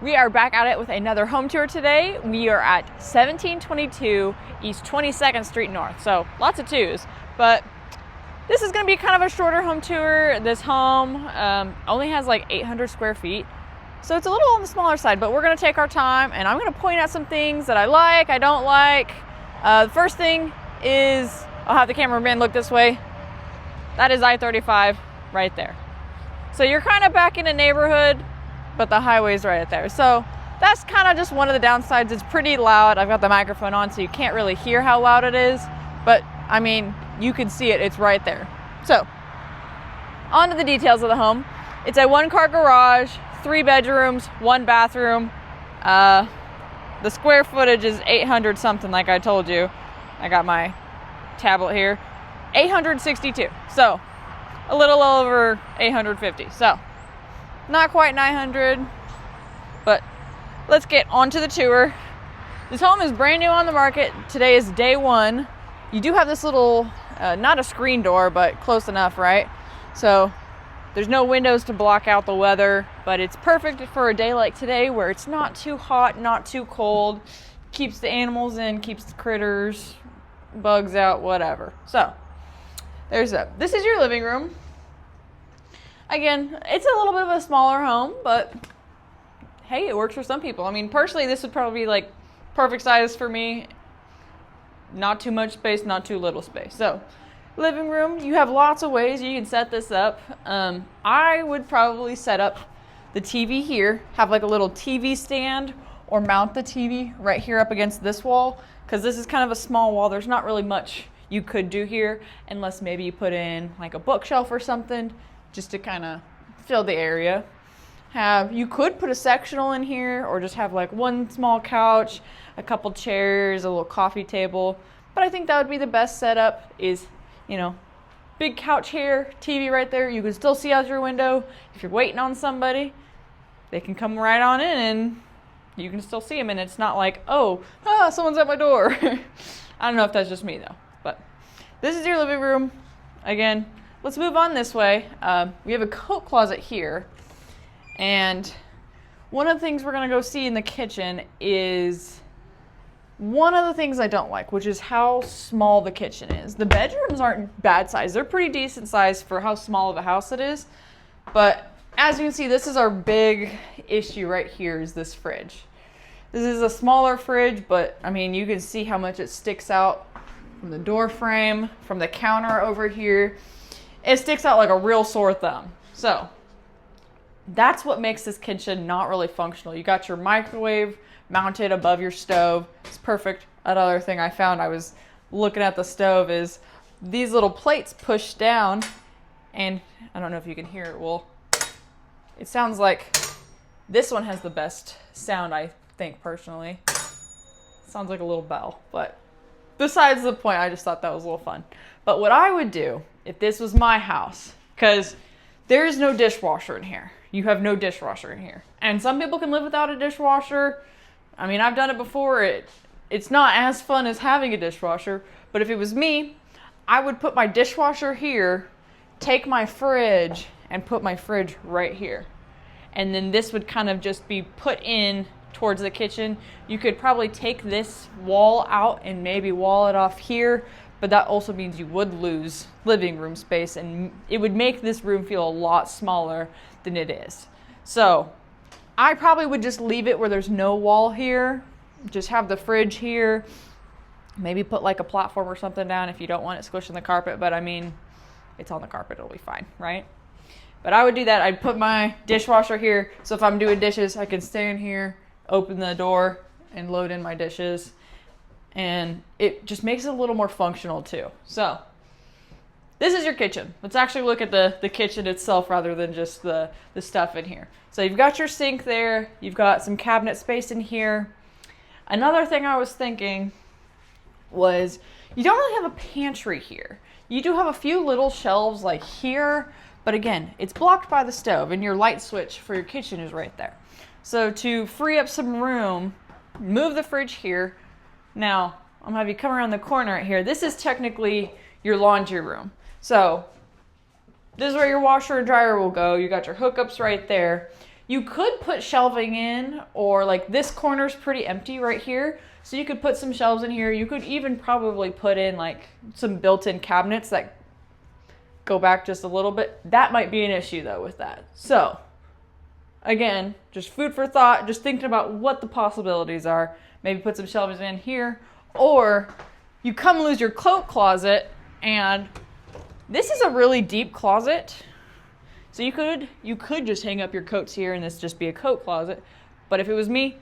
We are back at it with another home tour today. We are at 1722 East 22nd Street North. So lots of twos, but this is going to be kind of a shorter home tour. This home only has like 800 square feet. So it's a little on the smaller side, but we're going to take our time and I'm going to point out some things that I like, I don't like. The first thing is, I'll have the cameraman look this way. That is I-35 right there. So you're kind of back in a neighborhood, but the highway's right there. So that's kind of just one of the downsides. It's pretty loud. I've got the microphone on, so you can't really hear how loud it is. But I mean, you can see it, it's right there. So, on to the details of the home. It's a 1-car garage, 3 bedrooms, 1 bathroom. The square footage is 800 something, like I told you. I got my tablet here. 862. So, a little over 850. So, not quite 900, but let's get on to the tour. This home is brand new on the market. Today is day 1. You do have this little, not a screen door, but close enough, right? So there's no windows to block out the weather, but it's perfect for a day like today where it's not too hot, not too cold, keeps the animals in, keeps the critters, bugs out, whatever. So there's that. This is your living room. Again, it's a little bit of a smaller home, but hey, it works for some people. I mean, personally, this would probably be like perfect size for me. Not too much space, not too little space. So, living room, you have lots of ways you can set this up. I would probably set up the TV here, have like a little TV stand, or mount the TV right here up against this wall, because this is kind of a small wall. There's not really much you could do here, unless maybe you put in like a bookshelf or something, just to kind of fill the area. You could put a sectional in here, or just have like one small couch, a couple chairs, a little coffee table. But I think that would be the best setup is, big couch here, TV right there. You can still see out your window. If you're waiting on somebody, they can come right on in and you can still see them. And it's not like, someone's at my door. I don't know if that's just me though. But this is your living room. Again, let's move on this way. We have a coat closet here. And one of the things we're going to go see in the kitchen is one of the things I don't like, which is how small the kitchen is. The bedrooms aren't bad size. They're pretty decent size for how small of a house it is. But as you can see, this is our big issue right here is this fridge. This is a smaller fridge, but I mean, you can see how much it sticks out from the door frame, from the counter over here. It sticks out like a real sore thumb. So that's what makes this kitchen not really functional. You got your microwave mounted above your stove. It's perfect. Another thing I found, I was looking at the stove, is these little plates push down, and I don't know if you can hear it. Well, it sounds like this one has the best sound, I think, personally. Sounds like a little bell, but besides the point, I just thought that was a little fun. But what I would do if this was my house, because there is no dishwasher in here. You have no dishwasher in here. And some people can live without a dishwasher. I mean, I've done it before. It's not as fun as having a dishwasher. But if it was me, I would put my dishwasher here, take my fridge, and put my fridge right here. And then this would kind of just be put in towards the kitchen. You could probably take this wall out and maybe wall it off here. But that also means you would lose living room space, and it would make this room feel a lot smaller than it is. So I probably would just leave it where there's no wall here. Just have the fridge here. Maybe put like a platform or something down if you don't want it squishing the carpet. But I mean, it's on the carpet, it'll be fine, right? But I would do that. I'd put my dishwasher here. So if I'm doing dishes, I can stand here, open the door, and load in my dishes. And it just makes it a little more functional too. So this is your kitchen. Let's actually look at the kitchen itself rather than just the stuff in here. So you've got your sink there. You've got some cabinet space in here. Another thing I was thinking was you don't really have a pantry here. You do have a few little shelves like here, but again, it's blocked by the stove and your light switch for your kitchen is right there. So to free up some room, move the fridge here. Now, I'm gonna have you come around the corner right here. This is technically your laundry room. So this is where your washer and dryer will go. You got your hookups right there. You could put shelving in, or like this corner's pretty empty right here. So you could put some shelves in here. You could even probably put in like some built-in cabinets that go back just a little bit. That might be an issue though with that. So again, just food for thought, just thinking about what the possibilities are. Maybe put some shelves in here, or you come lose your coat closet, and this is a really deep closet. So you could just hang up your coats here and this just be a coat closet. But if it was me,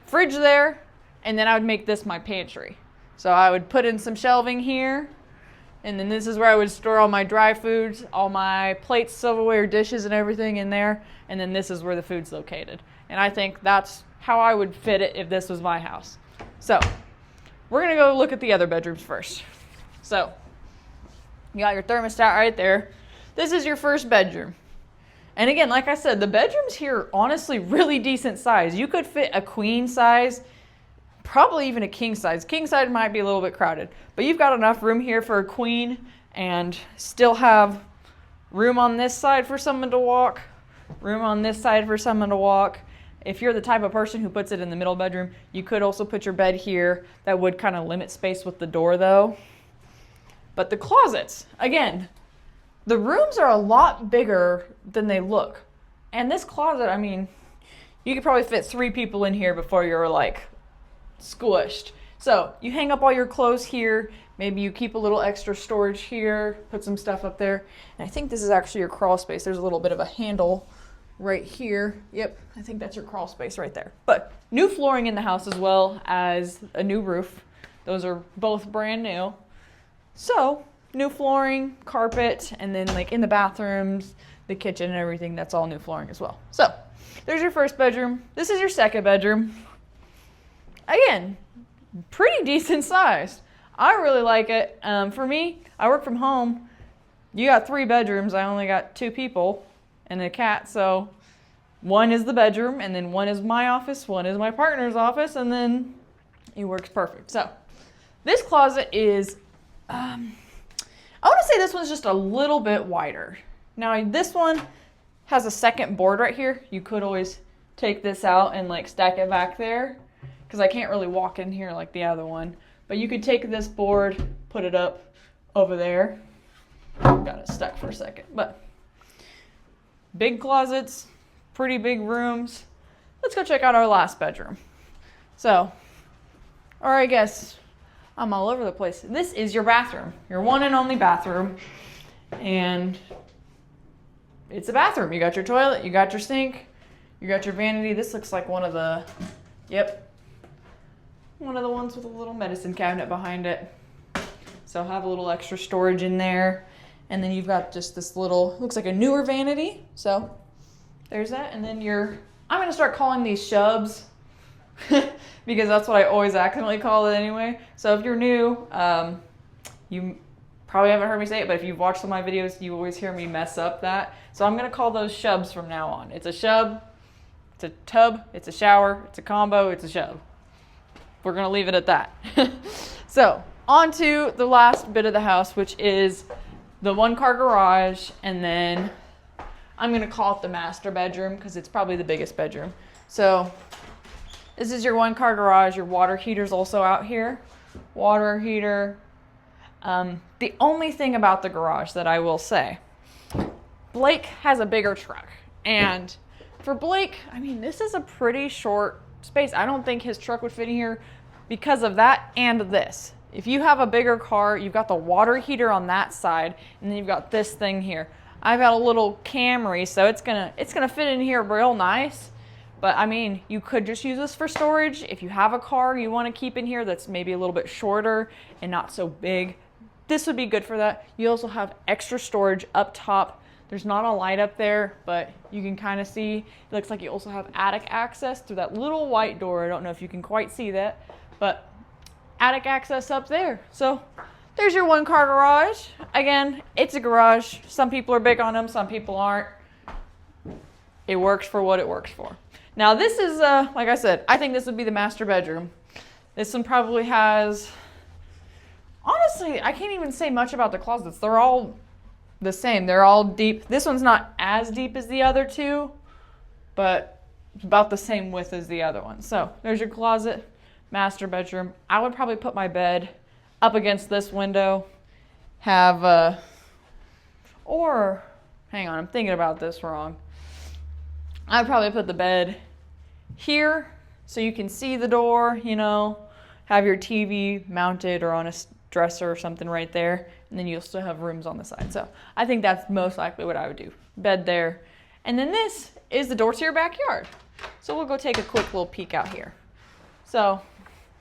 fridge there, and then I would make this my pantry. So I would put in some shelving here, and then this is where I would store all my dry foods, all my plates, silverware, dishes, and everything in there. And then this is where the food's located. And I think that's how I would fit it if this was my house. So we're gonna go look at the other bedrooms first. So you got your thermostat right there. This is your first bedroom. And again, like I said, the bedrooms here are honestly really decent size. You could fit a queen size, probably even a king size. King size might be a little bit crowded, but you've got enough room here for a queen and still have room on this side for someone to walk, room on this side for someone to walk. If you're the type of person who puts it in the middle bedroom, you could also put your bed here. That would kind of limit space with the door though. But the closets, again, the rooms are a lot bigger than they look. And this closet, I mean, you could probably fit 3 people in here before you're like squished. So you hang up all your clothes here. Maybe you keep a little extra storage here, put some stuff up there. And I think this is actually your crawl space. There's a little bit of a handle right here. Yep, I think that's your crawl space right there. But new flooring in the house as well as a new roof. Those are both brand new. So new flooring, carpet, and then like in the bathrooms, the kitchen and everything, that's all new flooring as well. So there's your first bedroom. This is your second bedroom. Again, pretty decent size. I really like it. For me, I work from home. You got 3 bedrooms. I only got 2 people and a cat. So one is the bedroom, and then one is my office, one is my partner's office, and then it works perfect. So this closet is, I want to say this one's just a little bit wider. Now this one has a second board right here. You could always take this out and like stack it back there, because I can't really walk in here like the other one. But you could take this board, put it up over there. Got it stuck for a second. But big closets, pretty big rooms. Let's go check out our last bedroom. So, or I guess I'm all over the place. This is your bathroom, your one and only bathroom. And it's a bathroom. You got your toilet, you got your sink, you got your vanity. This looks like one of the, one of the ones with a little medicine cabinet behind it. So have a little extra storage in there. And then you've got just this little, looks like a newer vanity. So there's that. And then I'm going to start calling these shubs because that's what I always accidentally call it anyway. So if you're new, you probably haven't heard me say it, but if you've watched some of my videos, you always hear me mess up that. So I'm going to call those shubs from now on. It's a shub, it's a tub, it's a shower, it's a combo, it's a shub. We're going to leave it at that. So on to the last bit of the house, which is the 1-car garage. And then I'm going to call it the master bedroom because it's probably the biggest bedroom. So this is your 1-car garage. Your water heater's also out here. Water heater. The only thing about the garage that I will say, Blake has a bigger truck. And for Blake, I mean, this is a pretty short space. I don't think his truck would fit in here because of that and this. If you have a bigger car, you've got the water heater on that side, and then you've got this thing here. I've got a little Camry, so it's gonna fit in here real nice. But I mean, you could just use this for storage. If you have a car you want to keep in here that's maybe a little bit shorter and not so big, this would be good for that. You also have extra storage up top. There's not a light up there, but you can kind of see, it looks like you also have attic access through that little white door. I don't know if you can quite see that, but attic access up there. So there's your 1-car garage. Again, it's a garage. Some people are big on them, some people aren't. It works for what it works for. Now this is, like I said, I think this would be the master bedroom. This one probably has, honestly, I can't even say much about the closets. They're all the same. They're all deep. This one's not as deep as the other two, but it's about the same width as the other one. So there's your closet, master bedroom. I would probably put my bed up against this window, or hang on, I'm thinking about this wrong. I'd probably put the bed here so you can see the door, you know, have your TV mounted or on a dresser or something right there, and then you'll still have rooms on the side. So I think that's most likely what I would do. Bed there. And then this is the door to your backyard. So we'll go take a quick little peek out here. So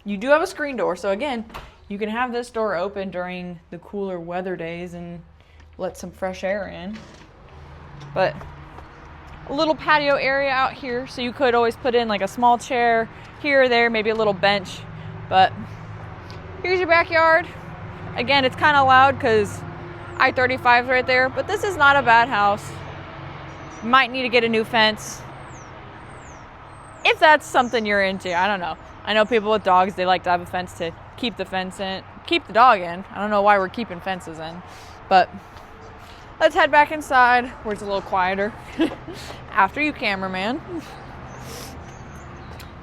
you do have a screen door. So again, you can have this door open during the cooler weather days and let some fresh air in. But a little patio area out here, so you could always put in like a small chair here or there, maybe a little bench. But here's your backyard. Again, it's kind of loud because I-35 is right there, but this is not a bad house. Might need to get a new fence if that's something you're into. I don't know. I know people with dogs, they like to have a fence to keep the dog in. I don't know why we're keeping fences in, but let's head back inside where it's a little quieter. After you, cameraman.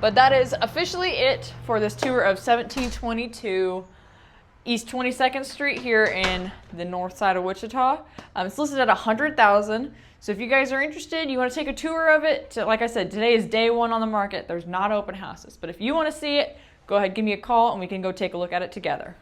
But that is officially it for this tour of 1722 East 22nd Street here in the north side of Wichita. It's listed at $100,000. So if you guys are interested, you want to take a tour of it, like I said, today is day one on the market. There's not open houses. But if you want to see it, go ahead, give me a call and we can go take a look at it together.